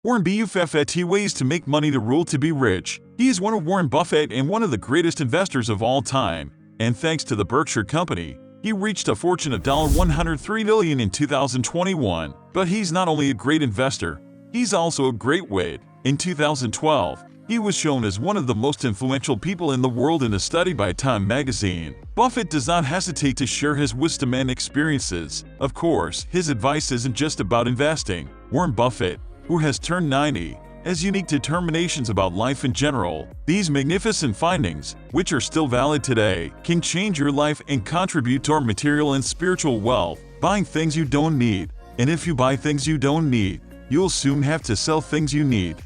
Warren Buffett ways to make money to rule to be rich. He is one of Warren Buffett and one of the greatest investors of all time. And thanks to the Berkshire Company, he reached a fortune of $103 billion in 2021. But he's not only a great investor, he's also a great wit. In 2012, he was shown as one of the most influential people in the world in a study by Time magazine. Buffett does not hesitate to share his wisdom and experiences. Of course, his advice isn't just about investing. Warren Buffett, who has turned 90, has unique determinations about life in general. These magnificent findings, which are still valid today, can change your life and contribute to our material and spiritual wealth. Buying things you don't need. And if you buy things you don't need, you'll soon have to sell things you need.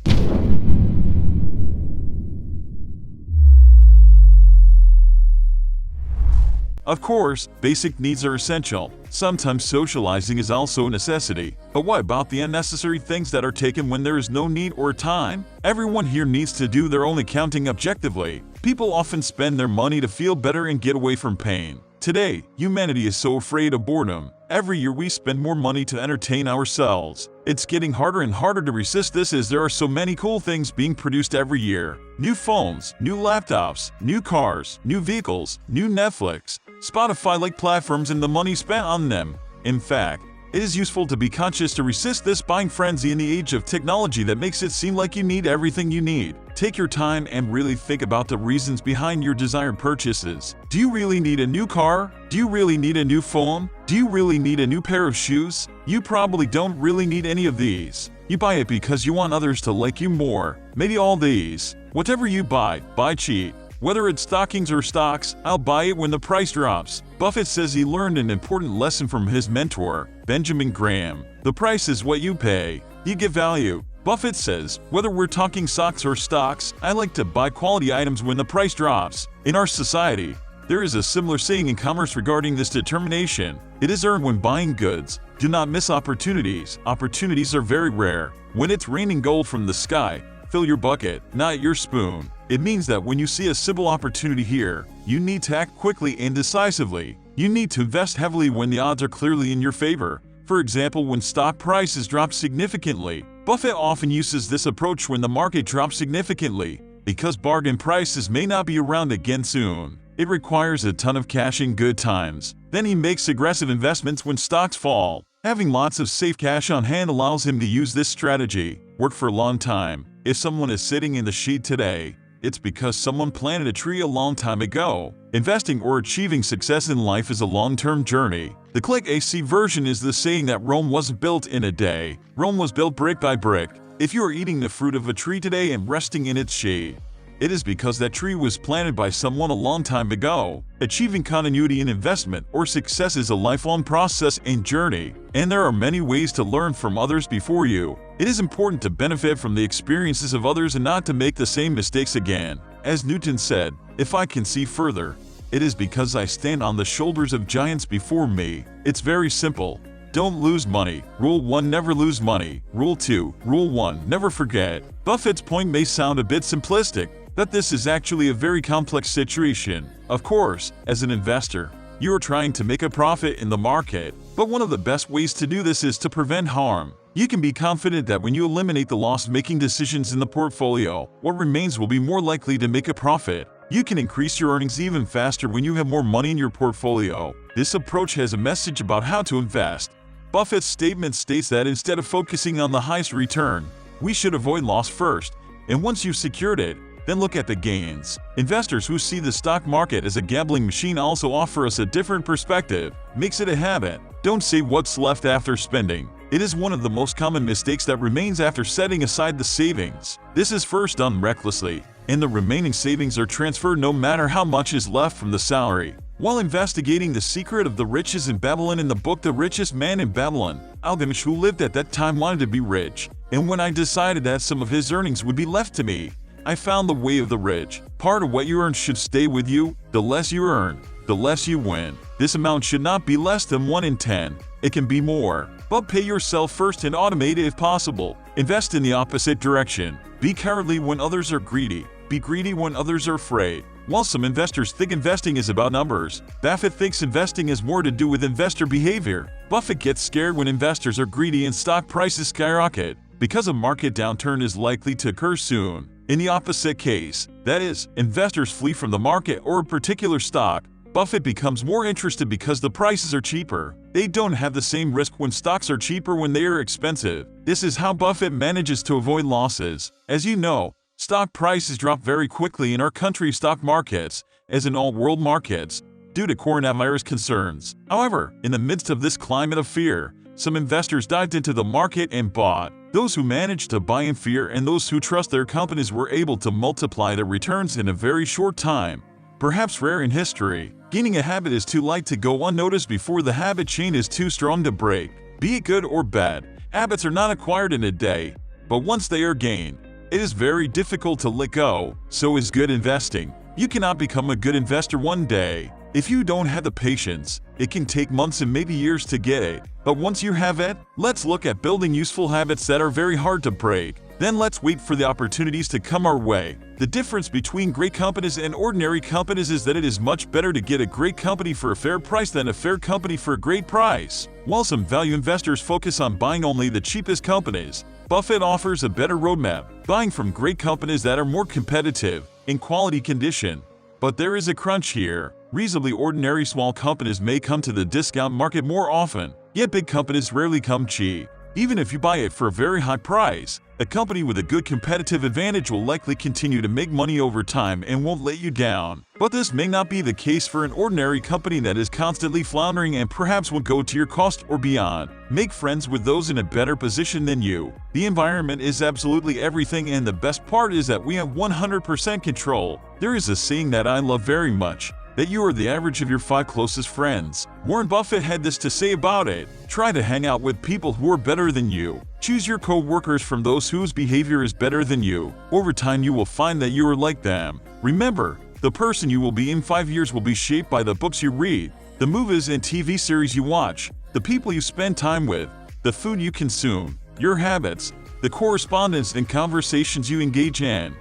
Of course, basic needs are essential. Sometimes socializing is also a necessity. But what about the unnecessary things that are taken when there is no need or time? Everyone here needs to do their own accounting objectively. People often spend their money to feel better and get away from pain. Today, humanity is so afraid of boredom. Every year we spend more money to entertain ourselves. It's getting harder and harder to resist this as there are so many cool things being produced every year. New phones, new laptops, new cars, new vehicles, new Netflix, Spotify-like platforms and the money spent on them. In fact, it is useful to be conscious to resist this buying frenzy in the age of technology that makes it seem like you need everything you need. Take your time and really think about the reasons behind your desired purchases. Do you really need a new car? Do you really need a new phone? Do you really need a new pair of shoes? You probably don't really need any of these. You buy it because you want others to like you more. Maybe all these. Whatever you buy cheap. Whether it's stockings or stocks, I'll buy it when the price drops. Buffett says he learned an important lesson from his mentor, Benjamin Graham. The price is what you pay. You get value. Buffett says, whether we're talking stocks or stocks, I like to buy quality items when the price drops. In our society, there is a similar saying in commerce regarding this determination. It is earned when buying goods. Do not miss opportunities. Opportunities are very rare. When it's raining gold from the sky, fill your bucket, not your spoon. It means that when you see a simple opportunity here, you need to act quickly and decisively. You need to invest heavily when the odds are clearly in your favor. For example, when stock prices drop significantly. Buffett often uses this approach when the market drops significantly, because bargain prices may not be around again soon. It requires a ton of cash in good times. Then he makes aggressive investments when stocks fall. Having lots of safe cash on hand allows him to use this strategy. Work for a long time. If someone is sitting in the shade today, it's because someone planted a tree a long time ago. Investing or achieving success in life is a long-term journey. The Click AC version is the saying that Rome wasn't built in a day. Rome was built brick by brick. If you are eating the fruit of a tree today and resting in its shade, it is because that tree was planted by someone a long time ago. Achieving continuity in investment or success is a lifelong process and journey, and there are many ways to learn from others before you. It is important to benefit from the experiences of others and not to make the same mistakes again. As Newton said, if I can see further, it is because I stand on the shoulders of giants before me. It's very simple. Don't lose money. Rule 1. Never lose money. Rule 2. Rule 1. Never forget. Buffett's point may sound a bit simplistic, but this is actually a very complex situation. Of course, as an investor, you are trying to make a profit in the market, but one of the best ways to do this is to prevent harm. You can be confident that when you eliminate the loss-making decisions in the portfolio, what remains will be more likely to make a profit. You can increase your earnings even faster when you have more money in your portfolio. This approach has a message about how to invest. Buffett's statement states that instead of focusing on the highest return, we should avoid loss first, and once you've secured it, then look at the gains. Investors who see the stock market as a gambling machine also offer us a different perspective. Makes it a habit. Don't save what's left after spending. It is one of the most common mistakes that remains after setting aside the savings. This is first done recklessly, and the remaining savings are transferred no matter how much is left from the salary. While investigating the secret of the riches in Babylon in the book The Richest Man in Babylon, Gilgamesh, who lived at that time, wanted to be rich. And when I decided that some of his earnings would be left to me, I found the way of the rich. Part of what you earn should stay with you. The less you earn, the less you win. This amount should not be less than 1 in 10. It can be more. But pay yourself first and automate it if possible. Invest in the opposite direction. Be cowardly when others are greedy. Be greedy when others are afraid. While some investors think investing is about numbers, Buffett thinks investing has more to do with investor behavior. Buffett gets scared when investors are greedy and stock prices skyrocket. because a market downturn is likely to occur soon. In the opposite case, that is, investors flee from the market or a particular stock, Buffett becomes more interested because the prices are cheaper. They don't have the same risk when stocks are cheaper when they are expensive. This is how Buffett manages to avoid losses. As you know, stock prices drop very quickly in our country's stock markets, as in all world markets, due to coronavirus concerns. However, in the midst of this climate of fear, some investors dived into the market and bought. Those who managed to buy in fear and those who trust their companies were able to multiply their returns in a very short time. Perhaps rare in history, gaining a habit is too light to go unnoticed before the habit chain is too strong to break. Be it good or bad, habits are not acquired in a day, but once they are gained, it is very difficult to let go. So is good investing. You cannot become a good investor one day. If you don't have the patience, it can take months and maybe years to get it. But once you have it, let's look at building useful habits that are very hard to break. Then let's wait for the opportunities to come our way. The difference between great companies and ordinary companies is that it is much better to get a great company for a fair price than a fair company for a great price. While some value investors focus on buying only the cheapest companies, Buffett offers a better roadmap, buying from great companies that are more competitive in quality condition. But there is a crunch here. Reasonably ordinary small companies may come to the discount market more often, yet big companies rarely come cheap. Even if you buy it for a very high price, a company with a good competitive advantage will likely continue to make money over time and won't let you down. But this may not be the case for an ordinary company that is constantly floundering and perhaps will go to your cost or beyond. Make friends with those in a better position than you. The environment is absolutely everything, and the best part is that we have 100% control. There is a saying that I love very much, that you are the average of your 5 closest friends. Warren Buffett had this to say about it. Try to hang out with people who are better than you. Choose your co-workers from those whose behavior is better than you. Over time you will find that you are like them. Remember, the person you will be in 5 years will be shaped by the books you read, the movies and TV series you watch, the people you spend time with, the food you consume, your habits, the correspondence and conversations you engage in.